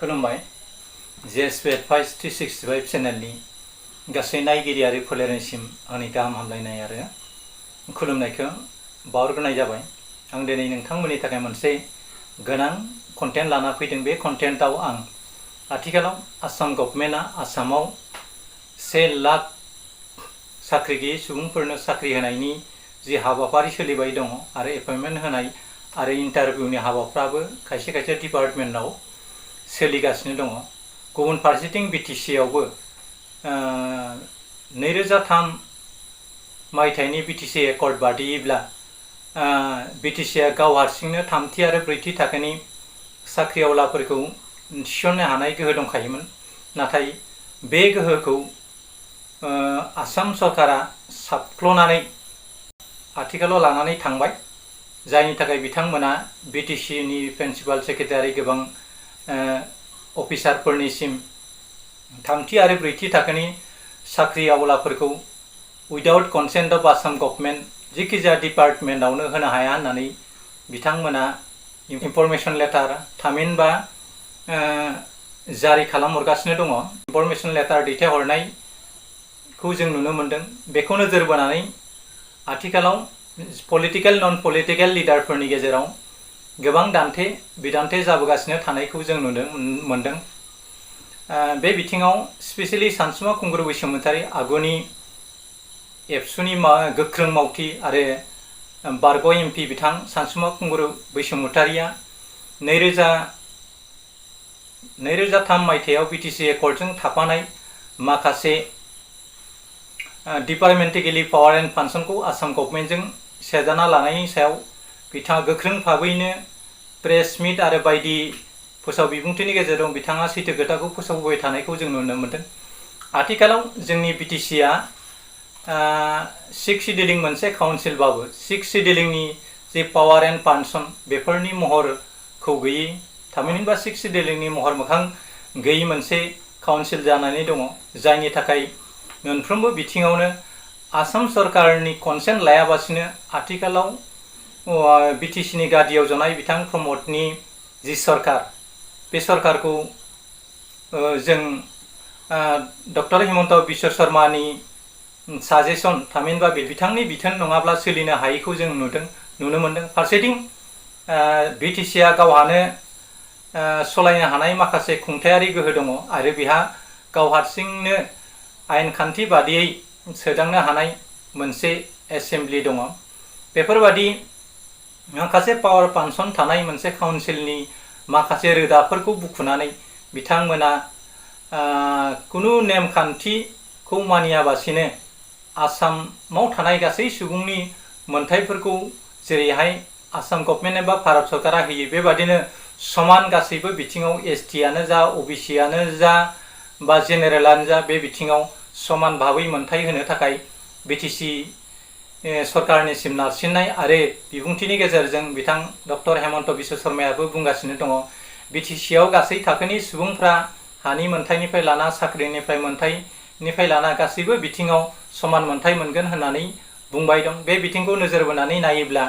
खुलुमबाय JSP 365 चेनेलनि गासै नायगिरियारि फोलेरनिसिम आंनि गाहाम हामलायनाय आरो खुलुमनायखौ बावहरग्रोनाय जाबाय। आं दिनै नोंथांमोननि थाखाय मोनसे गोनां कन्टेन्ट लाना फैदों। बे कन्टेन्टआव आं आथिखालाव आसाम गभर्नमेन्टआ आसामाव 1 लाख साख्रि गैयै सुबुंफोरनो साख्रि होनायनि जि हाबाफारि सोलिबाय दङ आरो एपइन्टमेन्ट होनाय आरो इन्टारभिउनि हाबाफ्राबो खायसे खायसे डिपार्टमेन्टआव सोलिगासिनो दङ। गुबुन फारसेथिं BTC आवबो 2003 मायथाइनि BTC एकर्ड बादियैब्ला BTC आ गाव हारसिंनो थामथि आरो ब्रैथि थाखोनि साख्रि आवलाफोरखौ थिसननो हानाय गोहो दंखायोमोन। नाथाय बे गोहोखौ आसाम सरकारा साबख्ल'नानै आथिखालाव लानानै थांबाय, जायनि थाखाय बिथांमोना BTC नि प्रिन्सिपाल सेक्रेटारि गोबां अफिसारफोरनिसिम थामथि आरो ब्रैथि थाखोनि साख्रि आवलाफोरखौ without consent of Assam government जिखिजाया डिपार्टमेन्टआवनो होनो हाया होननानै बिथांमोना इनफरमेसन लेटार थामहिनबा जारि खालामहरगासिनो दङ। इनफरमेसन लेटार दैथायहरनायखौ जों नुनो मोन्दों। बेखौ नोजोर बोनानै आथिखालाव पलिटिकेल नन पलिटिकेल लिडारफोरनि गेजेराव गोबां दान्थे बिदान्थे जाबोगासिनो थानायखौ जों नुनो मोन्दों। बे बिथिङाव स्पेसियेलि सानसुमा खुंगुर बैसोमुतारि आगुनि एबसुनि गोख्रों मावथि आरो बारग' MP बिथां सानसुमा खुंगुर बैसोमुतारिया 2003 मायथाइयाव BTC एकर्डजों थाफानाय माखासे डिपार्टमेन्टेलि पावार एन्ड फांसनखौ आसाम गभर्नमेन्टजों सेजाना लानायनि सायाव बिथाङा गोख्रों भाबैनो प्रेस मिट आरो बायदि फोसाव बिबुंथिनि गेजेरजों बिथाङा सैथो खोथाखौ फोसावबोबाय थानायखौ जों नुनो मोन्दों। आथिखालाव जोंनि BTC आ 6 शेड्यूलिं मोनसे काउन्सिलबाबो 6 शेड्यूलिंनि जे पावार एन्ड फांसन बेफोरनि महरखौ गैयै, थामहिनबा 6 शेड्यूलिंनि महर मोखां गैयै मोनसे काउन्सिल जानानै दङ, जायनि थाखाय मोनफ्रोमबो बिथिङावनो आसाम सरकारनि कनसेन्ट लायाबासिनो आथिखालाव BTC नि गादियाव जनाय बिथां प्रमदनि जि सरकार, बे सरकारखौ जों डक्टर हिमन्त बिश्व शर्मानि साजेसन थामहिनबा बिथांनि बिथोन नङाब्ला सोलिनो हायैखौ जों नुनो मोन्दों। फारसेथिं BTC आ गावहानो सलायनो हानाय माखासे खुंथायारि गोहो दङ आरो बिहा गाव हारसिंनो आयेन खान्थि बादियै सोदांनो हानाय मोनसे एसेम्ब्लि दङ। बेफोरबादि माखासे पावार फांसन थानाय मोनसे काउन्सिलनि माखासे रोदाफोरखौ बुखुनानै बिथांमोना कुनु नेमखान्थिखौ मानियाबासिनो आसामाव थानाय गासै सुबुंनि मोनथायफोरखौ जेरैहाय आसाम गभर्नमेन्ट एबा भारत सरकारा होयो बेबादिनो समान गासैबो बिथिङाव ST आनो जा OBC आनो जा बा जेनेरेलानो जा बे बिथिङाव समान भाबै मोनथाय होनो थाखाय BTC सरकारनिसिम नारसिननाय आरो बिबुंथिनि गेजेरजों बिथां डक्टर हिमन्त बिश्व शर्मायाबो बुंगासिनो दङ BTC आव गासै थाखोनि सुबुंफ्रा हानि मोनथायनिफ्राय लाना साख्रिनिफ्राय मोनथायनिफ्राय लाना गासैबो बिथिङाव समान मोनथाय मोनगोन होननानै बुंबाय दं। बे बिथिंखौ नोजोर बोनानै नायोब्ला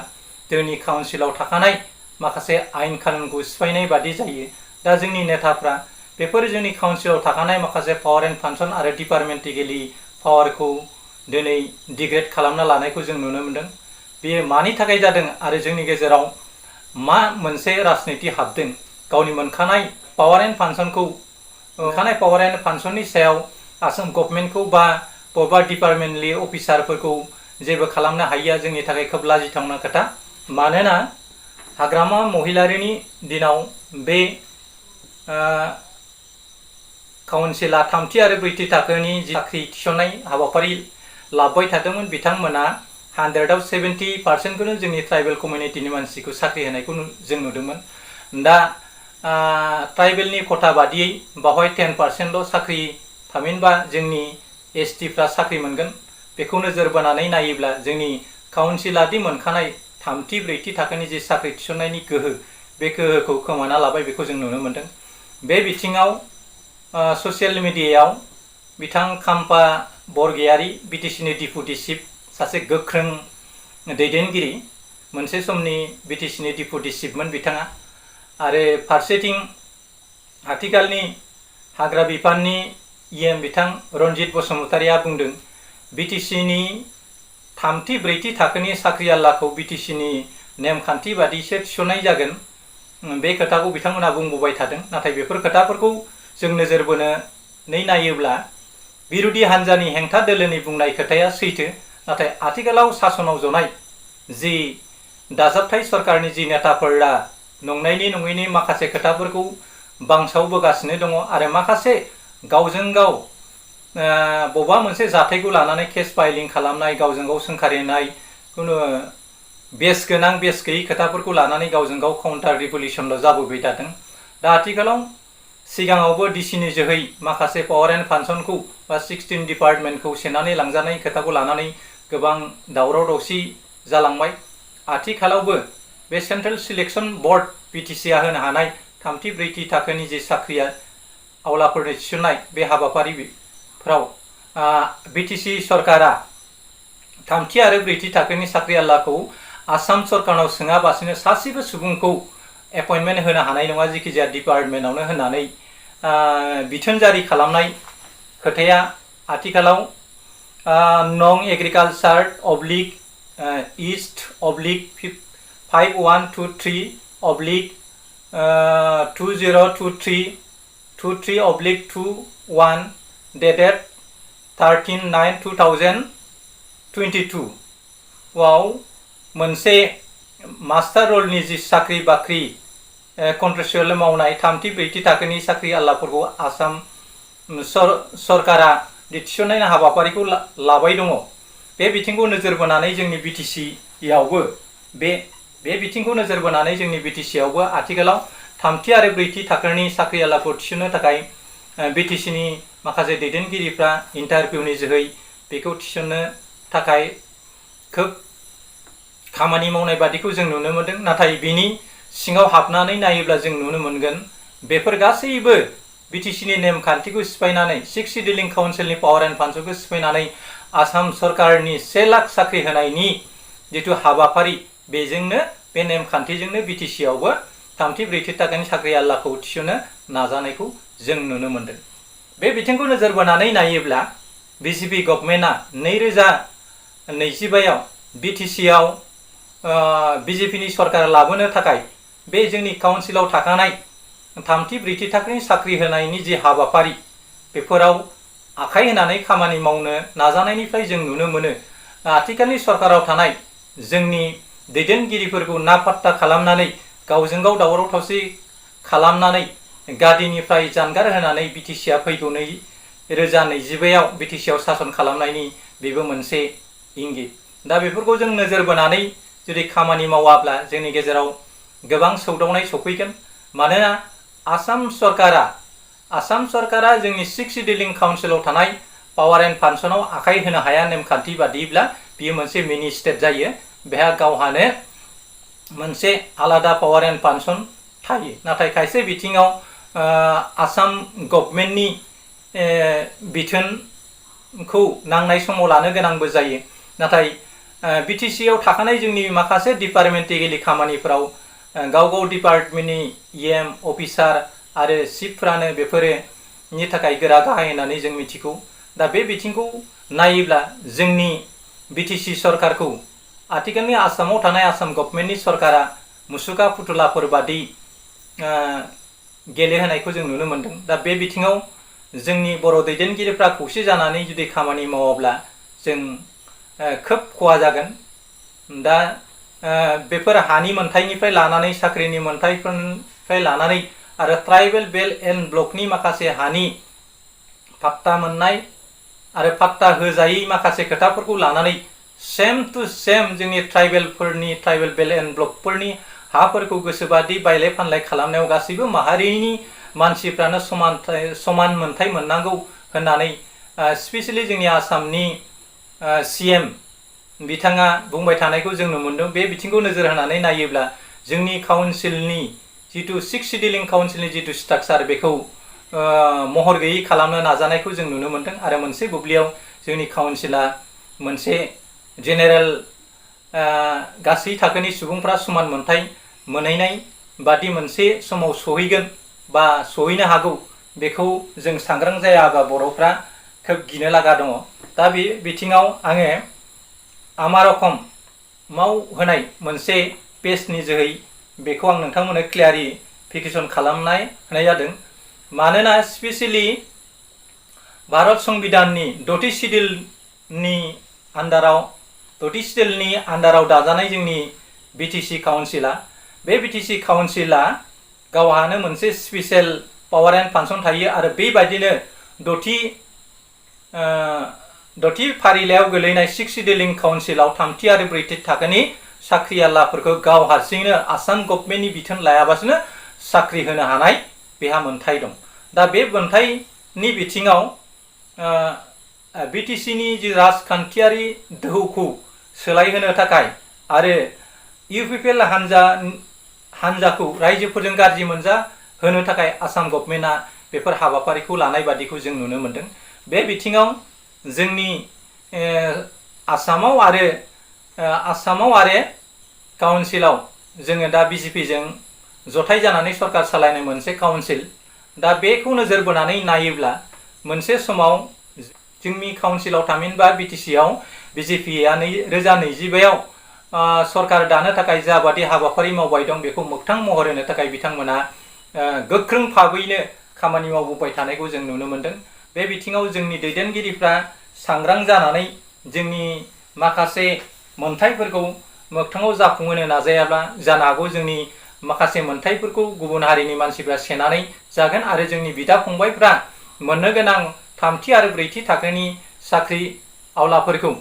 जोंनि काउन्सिलाव थाखानाय माखासे आयेन कानुनखौ सिफायनाय बादि जायो। दा जोंनि नेताफ्रा बेफोर जोंनि काउन्सिलाव थाखानाय माखासे पावार एन्ड फांसन आरो डिपार्टमेन्टेलि पावारखौ दिनै डिग्रेड खालामना लानायखौ जों नुनो मोन्दों। बेयो मानि थाखाय जादों आरो जोंनि गेजेराव मा मोनसे राजनिति हाबदों, गावनि मोनखानाय पावार एन्ड फांसनखौ मोनखानाय पावार एन्ड फांसननि सायाव आसाम गभर्नमेन्टखौ बा बबेबा डिपार्टमेन्टलि अफिसारफोरखौ जेबो खालामनो हायिया जोंनि थाखाय खोब लाजिथावना खोथा। मानोना हाग्रामा महिलारिनि दिनाव बे काउन्सिला थामथि आरो ब्रैथि थाखोनि साख्रि थिसननाय हाबाफारि लाबोबाय थादोंमोन। बिथांमोना 100आव 70% जोंनि ट्राइबेल कमिउनिटिनि मानसिखौ साख्रि होनायखौ जों नुदोंमोन। दा ट्राइबेलनि खथा बादियै बावहाय 10%ल' साख्रि थामहिनबा जोंनि ST फ्रा साख्रि मोनगोन। बेखौ नोजोर बोनानै नायोब्ला जोंनि काउन्सिलादि मोनखानाय थामथि ब्रैथि थाखोनि जे साख्रि थिसननायनि गोहो, बे गोहोखौ खोमाना लाबाय बेखौ जों नुनो मोन्दों। बे बिथिङाव ससियेल मिडियायाव बिथां खाम्फा बरगयारि BTC नि डिपुटि चिफ, सासे गोख्रों दैदेनगिरि, मोनसे समनि BTC नि डिपुटि चिफमोन बिथाङा, आरो फारसेथिं आथिखालनि हाग्रा बिफाननि EM बिथां रनजित बसुमतारिया बुंदों BTCनि थामथि ब्रैथि थाखोनि साख्रिआवलाखौ BTCनि नेमखान्थि बादिसो थिसननाय जागोन। बे खोथाखौ बिथांमोना बुंबोबाय थादों। नाथाय बेफोर खोथाफोरखौ जों नोजोर बोनानै नायोब्ला बिरोधी हान्जानि हेंथा दोलोनि बुंनाय खोथाया सैथो। नाथाय आथिखालाव सासनाव जनाय जि दाजाबथाय सरकारनि जि नेताफोरा नंनायनि नङैनि माखासे खोथाफोरखौ बांसावबोगासिनो दङ आरो माखासे गावजों गाव बबेबा मोनसे जाथायखौ लानानै केस फाइलिं खालामनाय, गावजों गाव सोंखारिनाय, खुनु बेस गोनां बेस गैयै खोथाफोरखौ लानानै गावजों गाव काउन्टार रिभलिउसनल' जाबोबाय थादों। दा आथिखालाव सिगाङावबो DCनि जोहै माखासे पावार एन्ड फांसनखौ बा 16 डिपार्टमेन्टखौ सेनानै लांजानाय खोथाखौ लानानै गोबां दावराव दावसि जालांबाय। आथिखालावबो बे सेन्ट्रेल सिलेक्सन बर्ड BTCआ होनो हानाय थामथि ब्रैथि थाखोनि जे साख्रिया आवलाफोरनि थिसननाय बे हाबाफारिफ्राव BTC सरकारा थामथि आरो ब्रैथि थाखोनि साख्रिआवलाखौ आसाम सरकारनाव सोङाबासिनो सासेबो सुबुंखौ एपइन्टमेन्ट होनो हानाय नङा जिखिजाया डिपार्टमेन्टआवनो होननानै बिथोन जारि खालामनाय खोथाया आथिखालाव नं एग्रिकालचार / East / 5123 / 2023/23/21 dated 13/9/2022 वाव मोनसे मास्टार रलनि जि साख्रि बाख्रि कन्ट्रेक्चुएल मावनाय थामथि ब्रैथि थाखोनि साख्रिआवलाफोरखौ आसाम सरकारा थिसननाय हाबाफारिखौ लाबाय दङ। बे बिथिंखौ नोजोर बोनानै जोंनि BTCआवबो बे बिथिंखौ नोजोर बोनानै जोंनि BTCआवबो आथिखालाव थामथि आरो ब्रैथि थाखोनि साख्रिआवलाखौ थिसननो थाखाय BTCनि माखासे दैदेनगिरिफ्रा इन्टारभिउनि जोहै बेखौ थिसननो थाखाय खोब खामानि मावनाय बादिखौ जों नुनो मोनदों। नाथाय बिनि सिङाव हाबनानै नायोब्ला जों नुनो मोनगोन बेफोर गासैबो BTCनि नेमखान्थिखौ सिफायनानै 6 शेड्यूलिंग काउन्सिलनि पावार एन्ड फांसनखौ सिफायनानै आसाम सरकारनि 1 लाख साख्रि होनायनि जिथु हाबाफारि बेजोंनो बे नेमखान्थिजोंनो BTCआवबो थामथि ब्रैथि थाखोनि साख्रिआवलाखौ थिसननो नाजानायखौ जों नुनो मोनदों। बे बिथिंखौ नोजोर बोनानै नायोब्ला BJP गभर्नमेन्टआ 2025आव BTCआव BJPनि सरकार लाबोनो थाखाय बे जोंनि काउन्सिलाव थाखानाय थामथि ब्रैथि थाखोनि साख्रि होनायनि जि हाबाफारि बेफोराव आखाइ होनानै खामानि मावनो नाजानायनिफ्राय जों नुनो मोनो आथिखालनि सरकाराव थानाय जोंनि दैदेनगिरिफोरखौ नापात्ता खालामनानै गावजों गाव दावराव दावसि खालामनानै गादिनिफ्राय जानगार होनानै BTCआ फैगौ 2025आव BTCआव सासन खालामनायनि बेबो मोनसे इंगित। दा बेफोरखौ जों नोजोर बोनानै जुदि खामानि मावाब्ला जोंनि गेजेराव गोबां सौदावनाय सफैगोन। मानोना आसाम सरकारा जोंनि 6 शेड्यूलिंग काउन्सिलाव थानाय पावार एन्ड फांसनाव आखाइ होनो हाया नेमखान्थि बादिब्ला बियो मोनसे मिनि स्टेट जायो। बेहा गावहानो मोनसे आलादा पावार एन्ड फांसन थायो। नाथाय खायसे बिथिङाव आसाम गभर्नमेन्टनि बिथोनखौ नांनाय समाव लानो गोनांबो जायो। नाथाय BTCआव थाखानाय जोंनि माखासे डिपार्टमेन्टेलि खामानिफोराव गाव गाव डिपार्टमेन्टनि EM अफिसार आरो चिफफ्रानो बेफोरनि थाखाय गोरा गाहाय होननानै जों मिथिगौ। दा बे बिथिंखौ नायोब्ला जोंनि BTC सरकारखौ आथिखालनि आसामाव थानाय आसाम गभर्नमेन्टनि सरकारा मुसुखा फुथुलाफोर बादि गेलेहोनायखौ जों नुनो मोनदों। दा बे बिथिङाव जोंनि बर' दैदेनगिरिफ्रा खौसे जानानै जुदि खामानि मावाब्ला जों खोब खहा जागोन। दा बेफोर हानि मोनथायनिफ्राय लानानै साख्रिनि मोनथायफोरनिफ्राय लानानै आरो ट्राइबेल बेल्ट एन्ड ब्लकनि माखासे हानि पाट्टा मोननाय आरो पाट्टा होजायै माखासे खोथाफोरखौ लानानै सेम टु सेम जोंनि ट्राइबेल बेल्ट एन्ड ब्लकफोरनि हाफोरखौ गोसोबादि बायलाय फानलाय खालामनायाव गासैबो माहारिनि मानसिफ्रानो समान मोनथाय मोननांगौ होननानै स्पेशेलि जोंनि आसामनि CM बिथाङा बुंबाय थानायखौ जों नुनो मोनदों। बे बिथिंखौ नोजोर होनानै नायोब्ला जोंनि काउन्सिलनि जिथु 6 शेड्यूलिंग काउन्सिलनि जिथु स्ट्राक्चार बेखौ महर गैयै खालामनो नाजानायखौ जों नुनो मोनदों। आरो मोनसे बुब्लियाव जोंनि काउन्सिला मोनसे जेनेरेल गासै थाखोनि सुबुंफ्रा समान मोनथाय मोनहैनाय बादि मोनसे समाव सहैगोन बा सहैनो हागौ बेखौ जों सांग्रां जायाबा बर'फ्रा खोब गिनो लागा दङ। दा बे बिथिङाव आङो आमारकमाव होनाय मोनसे पेजनि जोहै बेखौ आं नोंथांमोननो क्लियारिफिकेसन होनाय जादों। मानोना स्पेसियेलि भारत संबिधाननि 6थि शेड्युलनि आन्डाराव दाजानाय जोंनि बिटिसि काउन्सिला, बे बिटिसि काउन्सिला गावहानो मोनसे स्पेसियेल पावार एन्ड फांसन थायो आरो बेबायदिनो 6थि फारिलाइयाव गोलैनाय 6 शेड्यूलिं काउन्सिलाव 3थि आरो 4थि थाखोनि साख्रियालाफोरखौ गाव हारसिंनो आसाम गभर्नमेन्टनि बिथोन लायाबासिनो साख्रि होनो हानाय बेहा मोन्थाय दं। दा बे मोन्थायनि बिथिङाव बिटिसिनि जि राजखान्थियारि दोहौखौ सोलायहोनो थाखाय आरो इउपिपिएल हान्जाखौ रायजोफोरजों गाज्रि मोनजा होनो थाखाय आसाम गभर्नमेन्टआ बेफोर हाबाफारिखौ लानाय बादिखौ जों नुनो मोनदों। बे बिथिङाव जोंनि आसामाव आरो काउन्सिलाव जोङो दा बिजेपिजों जथाय जानानै सरकार सालायनाय मोनसे काउन्सिल, दा बेखौ नोजोर बोनानै नायोब्ला मोनसे समाव जोंनि काउन्सिलाव थामहिनबा बिटिसिआव बिजेपिआ 2025आव सरकार दानो थाखाय जाबादि हाबाफारि मावबाय दं बेखौ मोगथां महर होनो थाखाय बिथांमोना गोख्रों भाबैनो खामानि मावबोबाय थानायखौ जों नुनो मोनदों। बे बिथिङाव जोंनि दैदेनगिरिफ्रा सांग्रां जानानै जोंनि माखासे मोन्थायफोरखौ मोगथाङाव जाफुंहोनो नाजायाब्ला जानो हागौ जोंनि माखासे मोन्थायफोरखौ गुबुन हारिनि मानसिफ्रा सेनानै जागोन आरो जोंनि बिदा फंबायफ्रा मोननो गोनां 3थि आरो 4थि थाखोनि साख्रि आवलाफोरखौ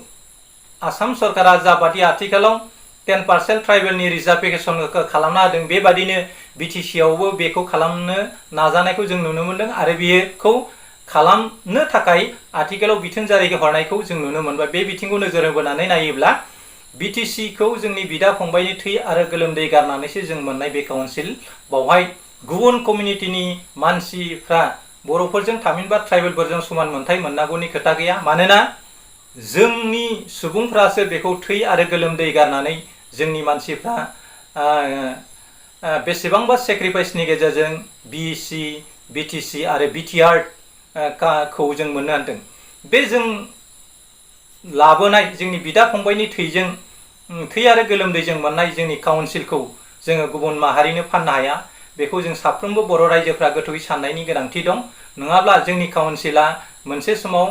आसाम सरकारा जाबादि आथिखालाव 10% ट्राइबेलनि रिजार्भेसन खालामना होदों, बेबादिनो बिटिसिआवबो बेखौ खालामनो नाजानायखौ जों नुनो मोनदों आरो बेखौ खालामनो थाखाय आथिखालाव बिथोन जारि हरनायखौ जों नुनो मोनबाय। बे बिथिंखौ नोजोर होनानै नायोब्ला बिटिसिखौ जोंनि बिदा फंबायनि थै आरो गोलोमदै गारनानैसो जों मोननाय बे काउन्सिल, बावहाय गुबुन कमिउनिटिनि मानसिफ्रा बर'फोरजों थामहिनबा ट्राइबेलफोरजों समान मोन्थाय मोननांगौनि खोथा गैया। मानोना जोंनि सुबुंफ्रासो बेखौ थै आरो गोलोमदै गारनानै जोंनि मानसिफ्रा बेसेबांबा सेक्रिफाइसनि गेजेरजों बिसि, बिटिसि आरो बिटिआर खौ जों मोननो हादों। बे जों लाबोनाय जोंनि बिदा फंबायनि थै आरो गोलोमदैजों मोननाय जोंनि काउन्सिलखौ जोङो गुबुन माहारिनो फाननो हाया। बेखौ जों साफ्रोमबो बर' रायजोफ्रा गोथौयै साननायनि गोनांथि दं। नङाब्ला जोंनि काउन्सिला मोनसे समाव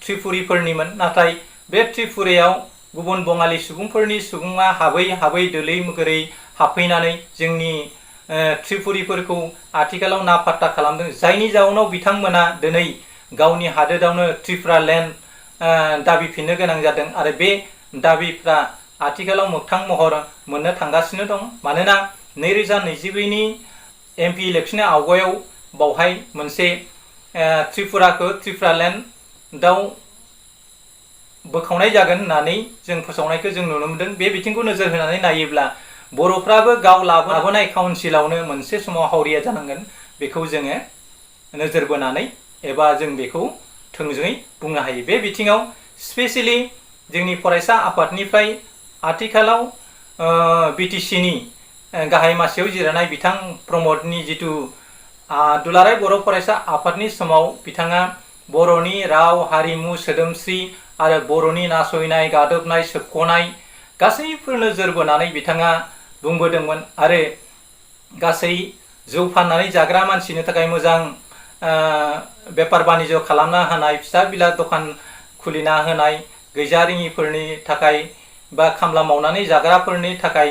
त्रिपुरिफोरनिमोन, नाथाय बे त्रिपुरायाव गुबुन बङालि सुबुङा हाबै दोलै मोगोरै हाबफैनानै जोंनि त्रिपुरिफोरखौ आथिखालाव नाफात्ता खालामदों, जायनि जाउनाव बिथांमोना दिनै गावनि हादोरावनो त्रिपुरा लेन्ड दाबिफिननो गोनां जादों आरो बे दाबिफ्रा आथिखालाव मोगथां महर मोननो थांगासिनो दं। मानोना 2022नि MP इलेक्शननि आवगायाव बावहाय मोनसे त्रिपुरा लेन्डआव बोखावनाय जागोन होननानै जों फोसावनायखौ जों नुनो मोनदों। बे बिथिंखौ नोजोर होनानै नायोब्ला बर'फ्राबो गाव लाबोनाय काउन्सिलावनो मोनसे समाव हावरिया जानांगोन, बेखौ जोङो नोजोर बोनानै एबा जों बेखौ थोंजोङै बुंनो हायो। बे बिथिङाव स्पेसियेलि जोंनि फरायसा आफादनिफ्राय आथिखालाव बिटिसिनि गाहाय मासियाव जिरायनाय बिथां प्रमदनि जिथु दुलाराय बर' फरायसा आफादनि समाव बिथाङा बर'नि राव, हारिमु, सोदोमस्रि आरो बर'नि नासयनाय, गादबनाय, सोबख'नाय गासैबो नोजोर बोनानै बिथाङा बुंबोदोंमोन आरो गासै जौ फाननानै जाग्रा मानसिनि थाखाय मोजां बेफार बानिज्य खालामना होनाय, फिसा बिला दखान खुलिना होनाय, गैजारिङिफोरनि थाखाय बा खामला मावनानै जाग्राफोरनि थाखाय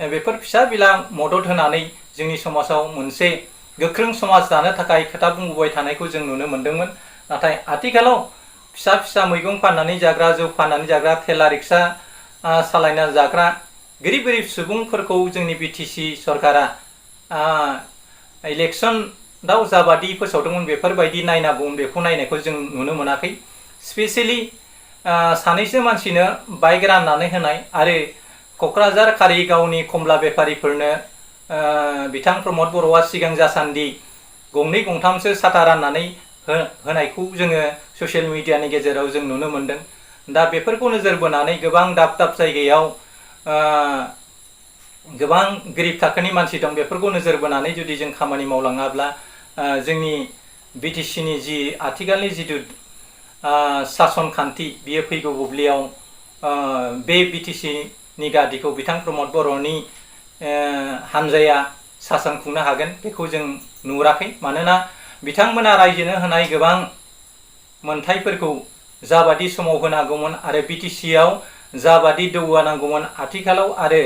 बेफोर फिसा बिला मदद होनानै जोंनि समाजाव मोनसे गोख्रों समाज दानो थाखाय खोथा बुंबोबाय थानायखौ जों नुनो मोनदोंमोन। नाथाय आथिखालाव फिसा मैगं फाननानै जाग्रा, जौ फाननानै जाग्रा, थेला रिक्सा सालायना जाग्रा गोरिब सुबुंफोरखौ जोंनि बिटिसि सरकारा इलेक्सनाव जाबादि फोसावदोंमोन बेफोरबायदि नायनांगौमोन, बेखौ नायनायखौ जों नुनो मोनाखै। स्पेसियेलि सानैसो मानसिनो बाइक राननानै होनाय आरो क'क्राझार कारिगावनि खमला बेफारिफोरनो बिथां प्रमद बर'आ सिगां जासान्दि 2-3सो साथा राननानै होनायखौ जोङो ससियेल मिडियानि गेजेराव जों नुनो मोनदों। दा बेफोरखौ नोजोर बोनानै गोबां दाब दाब जायगायाव गोबां गोरिब थाखोनि मानसि दं बेफोरखौ नोजोर बोनानै जुदि जों खामानि मावलाङाब्ला जोंनि BTC नि जि आथिखालनि जिथु सासन खान्थि बियो फैगौ बुब्लियाव बे BTC नि गादिखौ बिथां प्रमद बर'नि हानजाया सासन खुंनो हागोन बेखौ जों नुहुराखै। मानोना बिथांमोना रायजोनो होनाय गोबां मोनथायफोरखौ जाबादि समाव होनांगौमोन आरो BTC आव जाबादि जौगानांगौमोन आथिखालाव आरो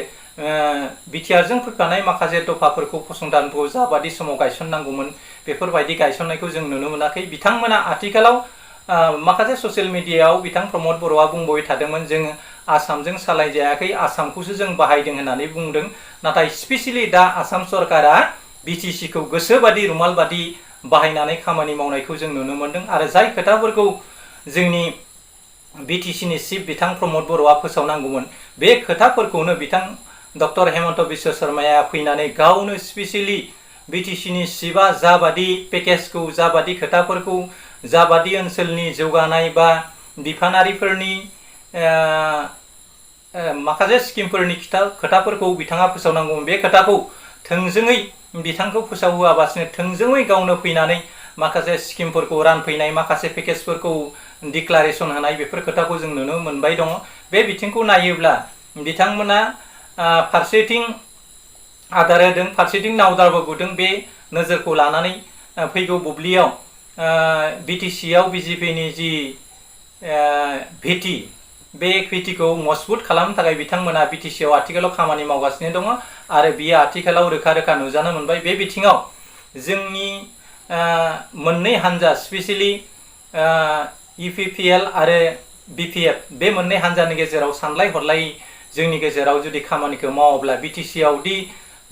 बिटिआरजों फैफानाय माखासे दफाफोरखौ फसंथानफोरखौ जाबादि समाव गायसननांगौमोन बेफोरबायदि गायसननायखौ जों नुनो मोनाखै। बिथांमोना आथिखालाव माखासे ससियेल मिडियायाव बिथां प्रमद बर'आ बुंबाय थादोंमोन जों आसामजों सालायजायाखै आसामखौसो जों बाहायदों होननानै बुंदों। नाथाय स्पेसियेलि दा आसाम सरकारा BTC खौ गोसोबादि रुमालबादि बाहायनानै खामानि मावनायखौ जों नुनो मोनदों आरो जाय खोथाफोरखौ जोंनि BTC नि चिफ बिथां प्रमद बर'आ फोसावनांगौमोन बे खोथाफोरखौनो बिथां डक्टर हेमन्त बिश्व शर्माया फैनानै गावनो स्पेसियेलि BTC नि चिफआ जाबादि पेकेजखौ जाबादि खोथाफोरखौ जाबादि ओनसोलनि जौगानाय बा बिफानारिफोरनि माखासे स्किमफोरनि खोथाफोरखौ बिथाङा फोसावनांगौमोन बे खोथाखौ थोंजोङै बिथांखौ फोसावहोआबासिनो थोंजोङै गावनो फैनानै माखासे स्किमफोरखौ रानफैनाय माखासे पेकेजफोरखौ डिक्लारेसन होनाय बेफोर खोथाखौ जों नुनो मोनबाय दङ। बे बिथिंखौ नायोब्ला बिथांमोना फारसेथिं आदार होदों फारसेथिं नावदारबोदों बे नोजोरखौ लानानै फैगौ बुब्लियाव BTC आव BJP नि जि भिटि बे भिटिखौ मजबुत खालामनो थाखाय बिथांमोना BTC आव आथिखालाव खामानि मावगासिनो दङ आरो बियो आथिखालाव रोखा रोखा नुजानो मोनबाय। बे बिथिङाव जोंनि मोननै हान्जा स्पेसियेलि EPPL आरो BPF बे मोननै हान्जानि गेजेराव सानलाय हरलाय जोंनि गेजेराव जुदि खामानिखौ मावोब्ला BTC आव दि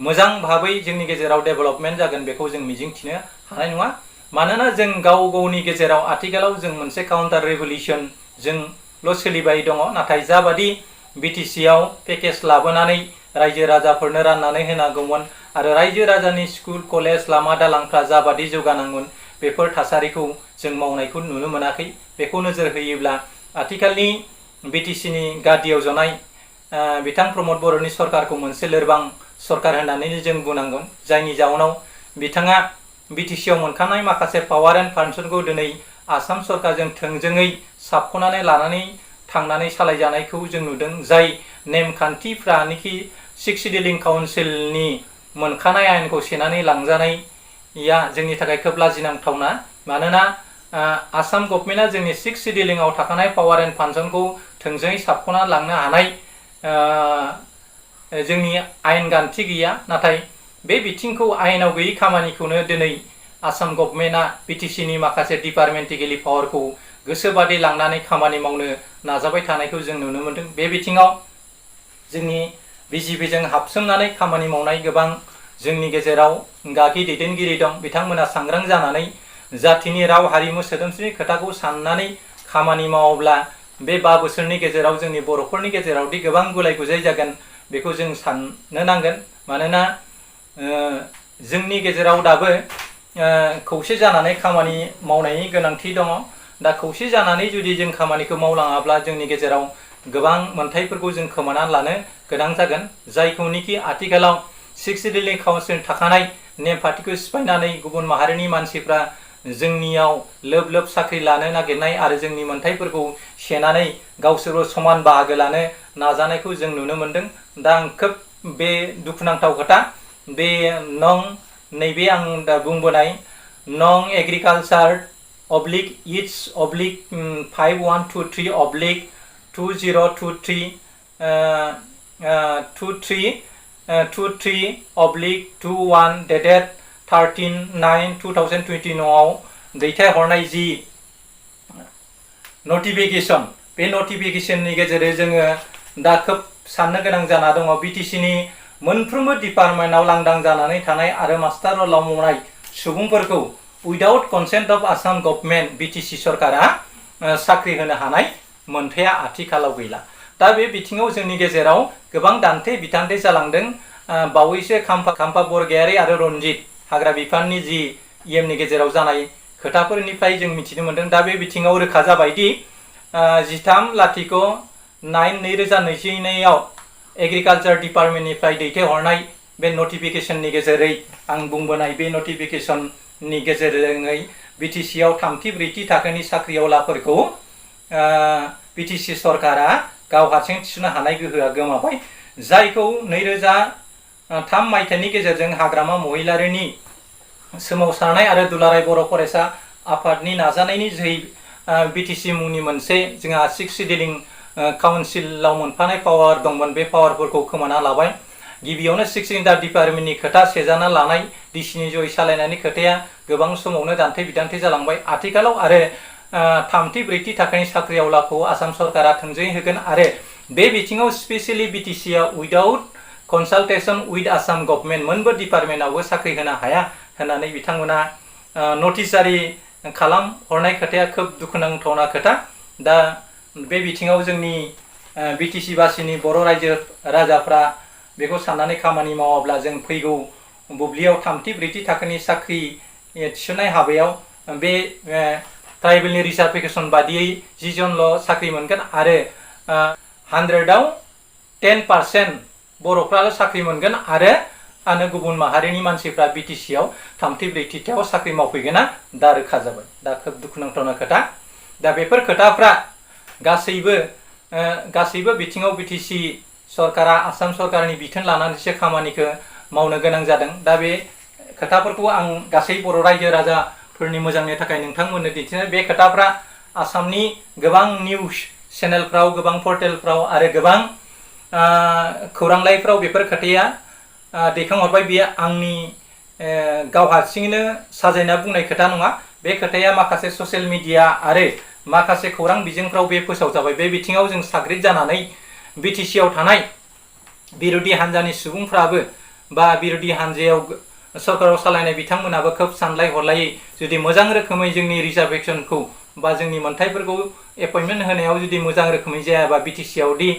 मोजां भाबै जोंनि गेजेराव डेभेलपमेन्ट जागोन बेखौ जों मिजिंथिनो हानाय नङा। मानोना जों गाव गावनि गेजेराव आथिखालाव जों मोनसे काउन्टार रेभलिउसन जोंल' सोलिबाय दङ। नाथाय जाबादि BTC आव पेकेज लाबोनानै रायजो राजाफोरनो राननानै होनांगौमोन आरो रायजो राजानि स्कुल कलेज लामा दालांफ्रा जाबादि जौगानांगौमोन बेफोर थासारिखौ जों मावनायखौ नुनो मोनाखै। बेखौ नोजोर होयोब्ला आथिखालनि BTC नि गादियाव जनाय बिथां प्रमद बर'नि सरकारखौ मोनसे लोरबां सरकार होननानै जों बुंनांगोन। जायनि जाउनाव बिथाङा BTC आव मोनखानाय माखासे पावार एन्ड फांसनखौ दिनै आसाम सरकारजों थोंजोङै साबख'नानै लानानै थांनानै सालायजानायखौ जों नुदों। जाय नेमखान्थिफ्रानोखि सिक्स शेड्यूलिंग काउन्सिलनि मोनखानाय आयेनखौ सेनानै लांजानाया जोंनि थाखाय खोब लाजिनांथावना। मानोना आसाम गभर्नमेन्टआ जोंनि सिक्स शेड्यूलिंआव थाखानाय पावार एन्ड फांसनखौ थोंजोङै साबख'ना लांनो हानाय जोंनि आयेन गान्थि गैया। नाथाय बे बिथिंखौ आयेनाव गैयै खामानिखौनो दिनै आसाम गभर्नमेन्टआ BTC नि माखासे डिपार्टमेन्टेलि पावारखौ गोसोबादि लांनानै खामानि मावनो नाजाबाय थानायखौ जों नुनो मोनदों। बे बिथिङाव जोंनि BJPजों हाबसोमनानै खामानि मावनाय गोबां जोंनि गेजेराव गागि दैदेनगिरि दं। बिथांमोना सांग्रां जानानै जातिनि राव हारिमु सोदोमस्रिनि खोथाखौ साननानै खामानि मावोब्ला बे 5 बोसोरनि गेजेराव जोंनि बर'फोरनि गेजेरावदि गोबां गुलाय गुजाय जागोन बेखौ जों साननो नांगोन। मानोना जोंनि गेजेराव दाबो खौसे जानानै खामानि मावनायनि गोनांथि दङ। दा खौसे जानानै जुदि जों खामानिखौ मावलाङाब्ला जोंनि गेजेराव गोबां मोनथायफोरखौ जों खोमानानै लानो गोनां जागोन। जायखौनोखि आथिखालाव सिक्स शेड्यूलिंग काउन्सिल थाखानाय नेमखान्थिखौ सिफायनानै गुबुन माहारिनि मानसिफ्रा जोंनियाव लोब लोब साख्रि लानो नागिरनाय आरो जोंनि मोनथायफोरखौ सेनानै गावसोरबो समान बाहागो लानो नाजानायखौ जों नुनो मोनदों। दा आं खोब बे दुखुनांथाव खोथा बे नैबे आं दा बुंबोनाय नं agriculture oblique it's oblique 5123 oblique 2023 23 oblique 21 dated 13/9/2029 आव दैथायहरनाय जि नटिफिकेशन बे नटिफिकेशननि गेजेरजों जोङो दा खोब साननो गोनां जाना दङ। BTC नि मोनफ्रोमबो डिपार्टमेन्टआव लांदां जानानै थानाय आरो मास्टार रलाव मावनाय सुबुंफोरखौ without consent of Assam government BTC सरकारा साख्रि होनो हानाय मोनथाया आथिखालाव गैला। दा बे बिथिङाव जोंनि गेजेराव गोबां दान्थे बिदान्थे जालांदों। बावैसो खाम्फा बरगयारी आरो रनजित हाग्रा बिफाननि जि EM नि गेजेराव जानाय खोथाफोरनिफ्राय जों मिथिनो मोनदों। दा बे बिथिङाव रोखा जाबायदि 13/9/2022 आव एग्रिकालचार डिपार्टमेन्टनिफ्राय दैथायहरनाय बे नटिफिकेशननि गेजेरै आं बुंबोनाय बे नटिफिकेशननि गेजेरजों बिटिसि आव थामथि ब्रैथि थाखोनि साख्रिआवलाफोरखौ बिटिसि सरकारा गाव हारसिं थिसननो हानाय गोहोआ गोमाबाय, जायखौ 2003 मायथाइनि गेजेरजों हाग्रामा महिलारिनि सोमावसारनाय आरो दुलाराय बर' फरायसा आफादनि नाजानायनि जोहै बिटिसि मुंनि मोनसे जोंहा सिक्स शेड्यूलिं काउन्सिलाव मोनफानाय पावार दंमोन, बे पावारफोरखौ खोमाना लाबाय। गिबियावनो सिक्स शेड्यूल डिपार्टमेन्टनि खोथा सेजाना लानाय डिसिनि जयै सालायनायनि खोथाया गोबां समावनो दान्थे बिदान्थे जालांबाय। आथिखालाव आरो थामथि ब्रैथि थाखोनि साख्रिआवलाखौ आसाम सरकारा थोंजोङै होगोन आरो बे बिथिङाव स्पेशली बिटिसिआ without consultation with Assam government मोनबो डिपार्टमेन्टआवबो साख्रि होनो हाया होननानै बिथांमोना नटिस जारि खालाम हरनाय खोथाया खोब दुखुनांथावना खोथा। दा बे बिथिङाव जोंनि बिटिसि बासिनि बर' रायजो राजाफ्रा बेखौ साननानै खामानि मावाब्ला जों फैगौ बुब्लियाव थामथि ब्रैथि थाखोनि साख्रि थिसननाय हाबायाव बे ट्राइबेलनि रिजार्भेशन बादियै 10 जनल' साख्रि मोनगोन आरो 100आव 10% बर'फ्राल' साख्रि मोनगोन आरो गुबुन माहारिनि मानसिफ्रा बिटिसिआव थामथि ब्रैथियाव साख्रि मावफैगोना दा रोखा जाबाय। दा खोब दुखुनांथावना खोथा। दा बेफोर खोथाफ्रा गासैबो बिथिङाव बिटिसि सरकारा आसाम सरकारनि बिथोन लानानैसो खामानिखौ मावनो गोनां जादों। दा बे खोथाफोरखौ आं गासै बर' रायजो राजाफोरनि मोजांनि थाखाय नोंथांमोननो दिन्थिनाय बे खोथाफ्रा आसामनि गोबां निउस चेनेलफ्राव, गोबां पर्टेलफ्राव आरो गोबां खौरांलाइफ्राव बेफोर खोथाया दैखांहरबाय। बेयो आंनि गाव हारसिङैनो साजायना बुंनाय खोथा नङा। बे खोथाया माखासे ससियेल मिडिया आरो माखासे खौरां बिजोंफ्राव बे फोसावजाबाय। बे बिथिङाव जों साग्रिद जानानै बिटिसिआव थानाय बिरोधि हान्जानि सुबुंफ्राबो बा बिरोधि हान्जायाव सरकाराव सालायनाय बिथांमोनाबो खोब सानलाय हरलायै जुदि मोजां रोखोमै जोंनि रिजार्भेशनखौ बा जोंनि मोनथायफोरखौ एपइन्टमेन्ट होनायाव जुदि मोजां रोखोमै जायाबा बिटिसिआव दि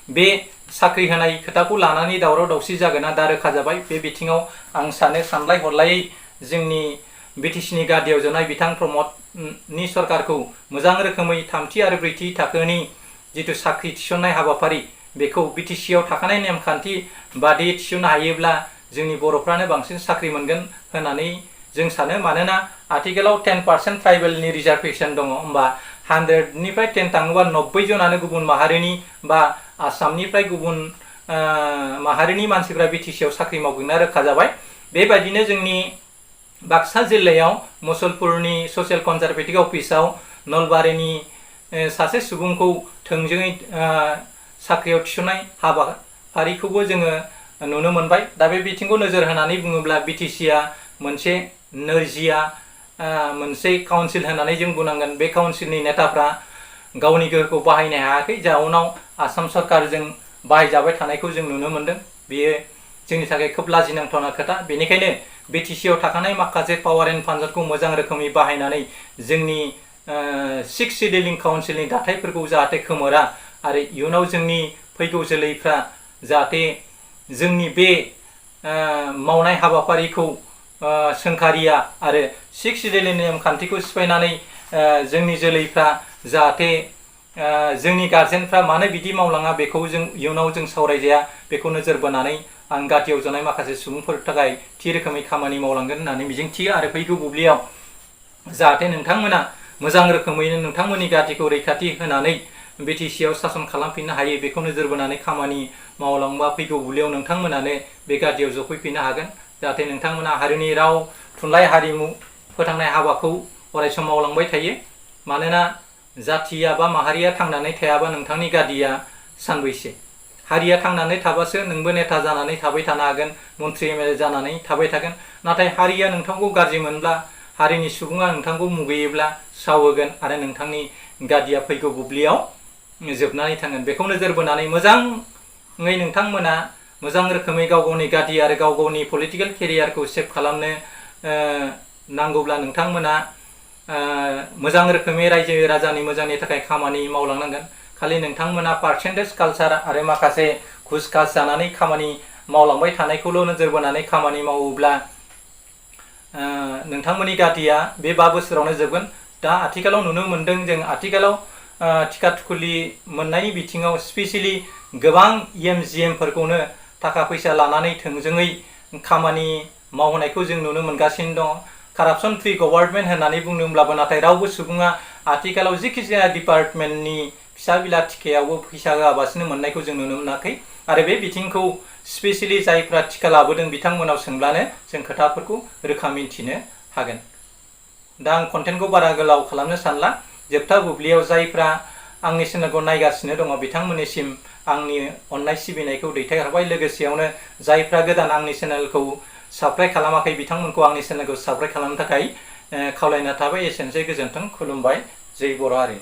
बे साख्रि होनाय खोथाखौ लानानै दावराव दावसि जागोना दा रोखा जाबाय। बे बिथिङाव आं सानो सानलाय हरलायै जोंनि बिटिसिनि गादियाव जनाय बिथां प्रमदनि सरकारखौ मोजां रोखोमै थामथि आरो ब्रैथि थाखोनि जिथु साख्रि थिसननाय हाबाफारि बेखौ बिटिसिआव थाखानाय नेमखान्थि बादि थिसननो हायोब्ला जोंनि बर'फ्रानो बांसिन साख्रि मोनगोन होननानै जों सानो। मानोना आथिखालाव 10% ट्राइबेलनि रिजार्भेशन दङ, होमबा 100निफ्राय 10 थाङोबा 90 जनानो गुबुन माहारिनि बा आसामनिफ्राय गुबुन माहारिनि मानसिफ्रा बिटिसिआव साख्रि मावगोना रोखा जाबाय। बेबायदिनो जोंनि बाक्सा जिल्लायाव मुसलपुरनि ससियेल कनजारभेटिभ अफिसाव नलबारिनि सासे सुबुंखौ थोंजोङै साख्रियाव थिसननाय हाबाफारिखौबो जोङो नुनो मोनबाय। दा बे बिथिंखौ नोजोर होनानै बुङोब्ला बिटिसिआ मोनसे नोरजिया मोनसे काउन्सिल होननानै जों बुंनांगोन। बे काउन्सिलनि नेताफ्रा गावनि गोहोखौ बाहायनो हायाखै, जाउनाव आसाम सरकारजों बाहायजाबाय थानायखौ जों नुनो मोनदों। बेयो जोंनि थाखाय खोब लाजिनांथावना खोथा। बेनिखायनो बिटिसिआव थाखानाय माखासे पावार एन्ड फान्डफोरखौ मोजां रोखोमै बाहायनानै जोंनि सिक्स शेड्यूलिं काउन्सिलनि दाथायफोरखौ जाहाथे खोमोरा आरो इयुनाव जोंनि फैगौ जोलैफ्रा जाहाथे जोंनि बे मावनाय हाबाफारिखौ सोंखारिया आरो सिक्स शेड्यूलनि नेमखान्थिखौ सिफायनानै जोंनि जोलैफ्रा जाहाथे जोंनि गार्जेनफ्रा मानो बिदि मावलाङा बेखौ जों इयुनाव जों सावरायजाया, बेखौ नोजोर बोनानै आं गादियाव जनाय माखासे सुबुंफोर थाखाय थि रोखोमै खामानि मावलांगोन होननानै मिजिंथियो। आरो फैगौ बुब्लियाव जाहाथे नोंथांमोना मोजां रोखोमैनो नोंथांमोननि गादिखौ रैखाथि होनानै बिटिसिआव सासन खालामफिननो हायो, बेखौ नोजोर बोनानै खामानि मावलांबा फैगौ बुब्लियाव नोंथांमोनानो बे गादियाव जफैफिननो हागोन। जाहाथे नोंथांमोना हारिनि राव थुनलाइ हारिमु फोथांनाय हाबाखौ अरायसम मावलांबाय थायो। मानोना जाथिया बा माहारिया थांनानै थायाबा नोंथांनि गादिया सानबैसे? हारिया थांनानै थाबासो नोंबो नेता जानानै थाबाय थानो हागोन, मन्त्रि एमएलए जानानै थाबाय थागोन। नाथाय हारिया नोंथांखौ गाज्रि मोनब्ला, हारिनि सुबुङा नोंथांखौ मुगैयोब्ला साव होगोन आरो नोंथांनि गादिया फैगौ बुब्लियाव जोबनानै थांगोन। बेखौ नोजोर बोनानै मोजाङै नोंथांमोना मोजां रोखोमै गाव गावनि गादि आरो गाव गावनि पलिटिकेल केरियारखौ सेभ खालामनो नांगौब्ला नोंथांमोना मोजां रोखोमै रायजो राजानि मोजांनि थाखाय खामानि मावलांनांगोन। खालि नोंथांमोना पार्सेन्टेज कालचार आरो माखासे घुस घास जानानै खामानि मावलांबाय थानायखौल' नोजोर बोनानै खामानि मावोब्ला नोंथांमोननि गादिया बे 5 बोसोरावनो जोबगोन। दा आथिखालाव नुनो मोनदों जों आथिखालाव टिका थुखुलि मोननायनि बिथिङाव स्पेसियेलि गोबां EMGMफोरखौनो थाखा फैसा लानानै थोंजोङै खामानि मावहोनायखौ जों नुनो मोनगासिनो दङ। कारापसन फ्रि गभर्नमेन्ट होननानै बुंदोंब्लाबो नाथाय रावबो सुबुङा आथिखालाव जिखिजाया डिपार्टमेन्टनि फिसा बिला टिकायावबो फैसा होआबासिनो मोननायखौ जों नुनो मोनाखै। आरो बे बिथिंखौ स्पेसियेलि जायफ्रा टिका लाबोदों बिथांमोनाव सोंब्लानो जों खोथाफोरखौ रोखा मिन्थिनो हागोन। दा आं कन्टेन्टखौ बारा गोलाव खालामनो सानला। जोबथा बुब्लियाव जायफ्रा आंनि चेनेलखौ नायगासिनो दङ बिथांमोननिसिम आंनि अननाय सिबिनायखौ दैथायहरबाय। लोगोसेयावनो जायफ्रा गोदान आंनि चेनेलखौ साबस्क्राइब खालामाखै बिथांमोनखौ आंनि चेनेलखौ साबस्क्राइब खालामनो थाखाय खावलायना थाबाय। एसेनोसै, गोजोन्थों, खुलुमबाय, जै बर' हारि।